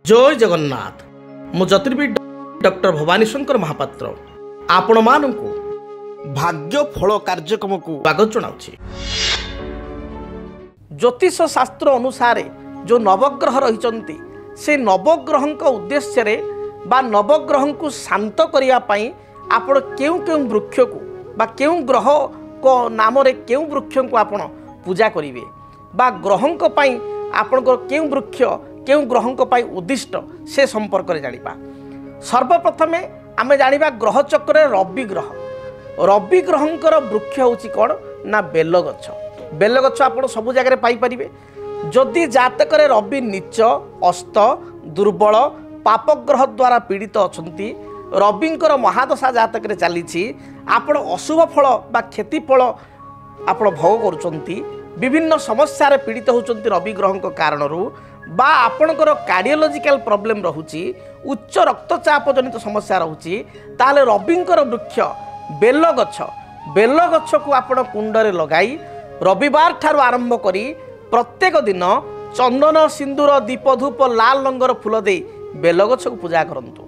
जय जगन्नाथ मु ज्योतिर्विद डॉक्टर भवानी शंकर महापात्र आपण मानकु भाग्य फल कार्यक्रम को स्वागत जनाउछि। ज्योतिष शास्त्र अनुसार जो नवग्रह रहिचंती से नवग्रह उद्देश्य रे बा नवग्रह को शांत करिया पई आपण केउ केउ वृक्ष को बा केउ ग्रह को नाम रे केउ वृक्ष को आपण पूजा करिवे बा ग्रहं को पई आपण को केउ वृक्ष केउ ग्रहं को पई उद्दिष्ट से संपर्क रे जानिबा। सर्वप्रथमे आमे जानिबा ग्रह चक्र रवि ग्रहंकर वृक्ष होची कोन ना बेल गछ आपण सब जगह पाई परिबे। जदि जातक रवि नीच अस्त दुर्बल पापग्रह द्वारा पीड़ित अछंती रविंकर महादशा जातक चली आपण अशुभ फल बा क्षति फल आपण भोग करुचंती विभिन्न समस्या पीड़ित होचंती रवि ग्रह कारण बा आपणकर कार्डियोलॉजिकल प्रॉब्लम रहुची उच्च रक्तचाप जनित समस्या रहुची ताले रविंकर वृक्ष बेल गछ को आपण कुंडरे लगाई रविवार ठारू आरंभ करी प्रत्येक दिन चंदन सिंदूर दीप धूप लाल रंगर फूल दे बेल गछ को पूजा करंतु।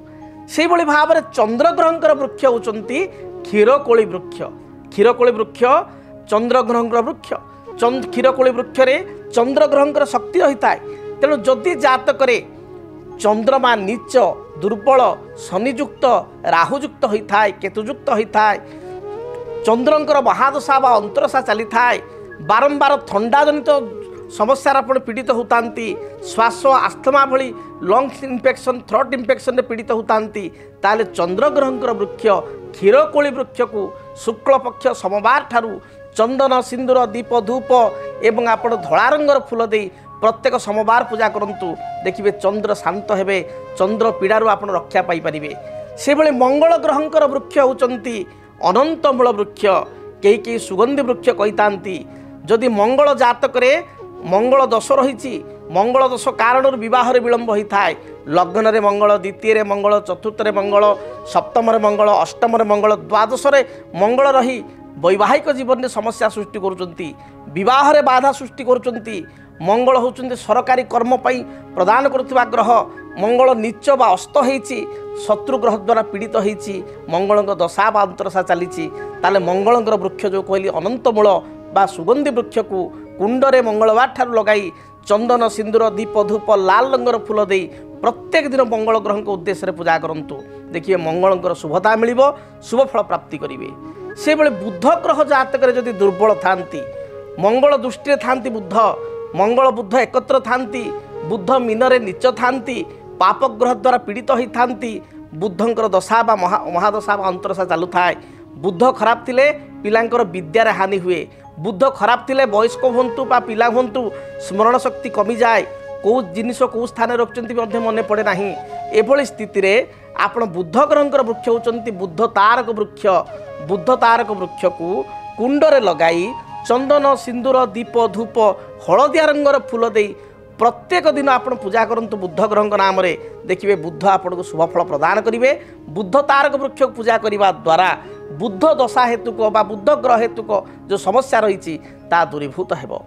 से भली भाव में चंद्रग्रहंकर वृक्ष होचंती क्षीरकोली वृक्ष चंद्रग्रहंकर वृक्ष क्षीरकोली वृक्ष रे चंद्रग्रहंकर शक्ति रही था। तेणु जदि जातक चंद्रमा नीच दुर्बल शनियुक्त राहुयुक्त होता है केतुयुक्त होता है चंद्रंकर महादशा बा अंतरशा चली थाए बारंबार थंडा जनित समस्या आपण पीड़ित होता श्वास आस्थमा भली लंग्स इन्फेक्शन थ्रोट इन्फेक्शन पीड़ित होता ताले चंद्रग्रहंकर वृक्ष क्षीरकोली वृक्ष को शुक्ल पक्ष सोमवार ठारू चंदन सिंदूर दीप धूप एवं आपण धला रंगर फूल दे प्रत्येक सोमवार पूजा करंतु देखिए चंद्र शांत हेबे चंद्र पीड़ारू आपण रक्षा पाई परिबे। से भली मंगल ग्रहंकर वृक्ष होचंती अनंतमूल वृक्ष कई सुगंधी वृक्ष कहितांती। जदि मंगल जातक मंगल दोष रही मंगल दोष कारण विवाह विलंब होता है लग्न रे मंगल द्वितीय मंगल चतुर्थ मंगल सप्तम मंगल अष्टम मंगल द्वादश मंगल रही वैवाहिक जीवन में समस्या सृष्टि करुचंती विवाह रे बाधा सृष्टि करुचंती। मंगल होचंती सरकारी कर्म पई प्रदान करुवा ग्रह मंगल नीच बा अस्त होईची शत्रु ग्रह द्वारा पीड़ित होईची मंगल दशा बा अंतरशा चली ताले मंगल वृक्ष जो कहली अनंतमूल बा सुगंधी वृक्ष को कुंडरे मंगलवार ठारू लगाई चंदन सिंदूर दीप धूप लाल रंगर फूल दे प्रत्येक दिन मंगल ग्रह के उद्देश्य पूजा करंतु देखिए मंगल शुभता मिलिबो शुभ फल प्राप्ति करिवे। से बेले बुध ग्रह जातक जदि दुर्बल थांती मंगल दृष्टि थांती बुध एकत्र थांती बुध मीनरे नीच थांती पापग्रह द्वारा पीड़ित होई थांती बुधंकर दशा बा महादशा बा अंतरशा चालू थाए बुध खराब थिले पिलांकर विद्यार हानि हुए बुध खराब थिले वयस्क हंतु बा पिला हंतु स्मरण शक्ति कमी जाए कौ जिनिस कौ स्थान रखुचंती मन पड़े नाही एभली स्थिति रे आपण बुध ग्रहंकर वृक्ष होचंती बुध तारक वृक्ष को कुंडरे लगाई चंदन सिंदूर दीप धूप हलदिया रंगर फूल दे प्रत्येक दिन आपण पूजा करंतु बुध ग्रह नाम रे देखिए बुध आपण को शुभ फल प्रदान करिवे। बुध तारक वृक्ष पूजा करिवा द्वारा बुध दशा हेतुक बा बुध ग्रह हेतुक जो समस्या रही दूरीभूत हेबो।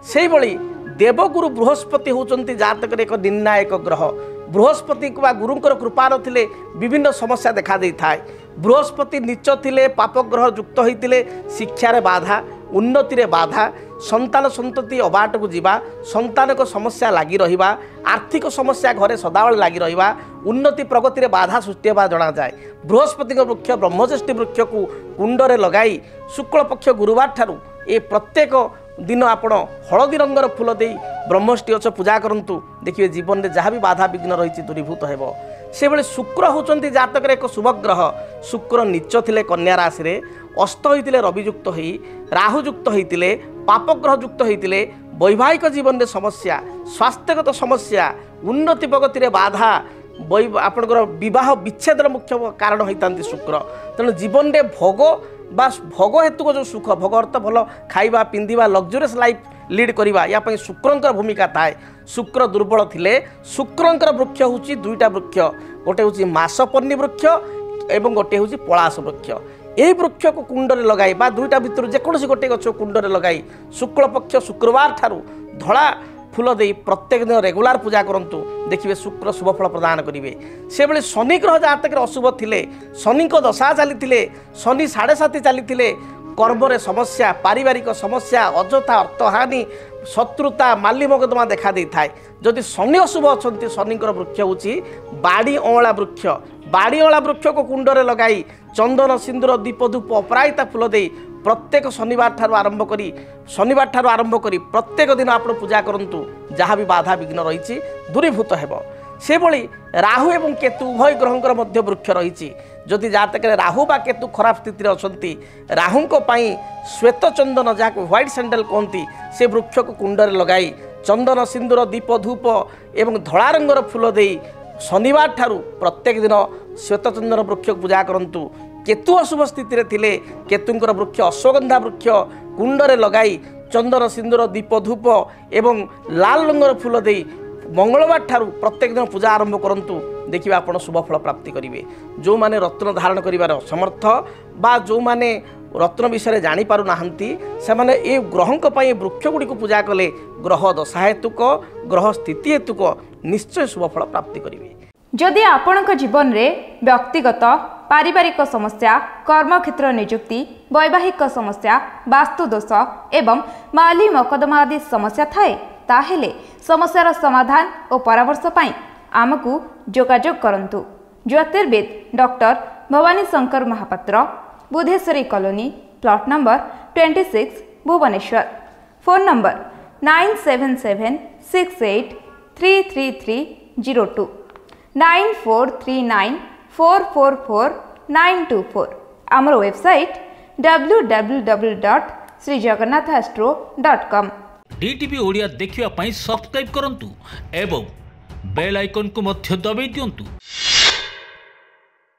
सेही भली देवगुरु बृहस्पति होचंती जातक एक निर्णायक ग्रह बृहस्पति को गुरुंकर कृपा नथिले विभिन्न समस्या देखा दे थाए। बृहस्पति नीच थिले पापग्रह युक्त होइतिले शिक्षा रे बाधा उन्नति रे बाधा संतान संतति अबाट को जीवा संतान को समस्या लगी रहिबा आर्थिक समस्या घरे सदाबेले लगी रहिबा उन्नति प्रगति रे बाधा सृष्टि होगा जना जाए। बृहस्पति वृक्ष ब्रह्मज्येष्ठी वृक्ष को कुंडरे लगाई शुक्ल पक्ष गुरुवार ठारू ए प्रत्येक दिन आपण हलदी रंगर फूल दे ब्रह्मष्टि गछ पूजा करंतु देखिए जीवन में जहाँ भी बाधा विघ्न रही दूरीभूत हेबो। से बेले शुक्र होचंती जातक एक शुभ ग्रह शुक्र नीच थिले कन्या राशि रे अस्त होइतिले रवियुक्त होई राहुयुक्त होइतिले पापग्रह युक्त होइतिले वैवाहिक जीवन में समस्या स्वास्थ्यगत समस्या उन्नति प्रगति रे बाधा आपणकर विवाह विच्छेदर मुख्य कारण होता शुक्र। तेणु जीवन में भोग हेतुक जो सुख भोग अर्थ भल खाइबा पिंधिबा लग्जरियस लाइफ लीड करवा या शुक्रंकर भूमिका थाए। शुक्र दुर्बल थिले शुक्रंकर वृक्ष होची दुईटा वृक्ष गोटे होची मासपन्नी वृक्ष एवं गोटे होची पलाश वृक्ष। यही वृक्ष को कुंडरे लगाई बा दुईटा भितर जेकोसी गोटे गछ कुंडरे लगाई शुक्ल पक्ष शुक्रवार ठारू धला फूल दे प्रत्येक दिन रेगुलार पूजा करंतु देखिए शुक्र शुभ फल प्रदान करेंगे से भाई शनि ग्रह जातक अशुभ थे शनि को दशा चली शनि 7.5 चली कर्म समस्या पारिवारिक समस्या अजथा अर्थहानि शत्रुता माली मकदमा देखा दे थाए जदि शनि अशुभ अच्छा शनि वृक्ष हूँ बाड़ी अँला वृक्ष बाड़ी अँला वृक्ष को कुंडरे लगाई चंदन सिंदूर दीप धूप अपराजिता फूल दे प्रत्येक शनिवार ठार आरंभ करी प्रत्येक दिन आप पूजा करंतु जहाँ भी बाधा विघ्न रही दूरीभूत हेब से भली राहु एवं केतु उभय ग्रहंकर मध्य वृक्ष रही जदि जातक राहु बा केतु खराब स्थिति अच्छी राहु श्वेत चंदन जहाँ व्हाइट सैंडल कहती से वृक्ष को कुंडरे लगाई चंदन सिंदूर दीप धूप एवं धला रंगर फूल दे शनिवार ठारू प्रत्येक दिन श्वेत चंदन वृक्ष पूजा करंतु केतु अशुभ स्थिति थिले केतुंकर वृक्ष अश्वगंधा वृक्ष कुंडरे लगाई चंदन सिंदूर दीप धूप एवं लाल रंगर फूल दे मंगलवार ठारू प्रत्येक दिन पूजा आरंभ करंतु देखिए आप शुभ फल प्राप्ति करेंगे जो माने रत्न धारण करिवार असमर्थ बा जो माने रत्न विषय जानी पारु नाहंती से माने ए ग्रहंक पई वृक्ष गुडी को पूजा कले ग्रह दशा हेतुक ग्रह स्थिति हेतुक निश्चय शुभ फल प्राप्ति करेंगे। जदि आपणक जीवन रे व्यक्तिगत पारिवारिक समस्या कर्मक्षेत्र नियुक्ति वैवाहिक समस्या वास्तु दोष एवं माली मकदमा आदि समस्या थाए ताहेले समस्यार समाधान और परामर्श पाई आमकु जोगाजोग करंतु। ज्योतिर्विद doctor Bhavani Shankar Mahapatra Budheswari colony plot number 26 Bhubaneswar. Phone number 9776833302 9439444924 आमर वेबसाइट www.srijagannathastro.com। डीटीवी ओडिया देखिवा पाई सब्सक्राइब करंतु एवं बेल आइकन को मध्य दबाई दियंतु।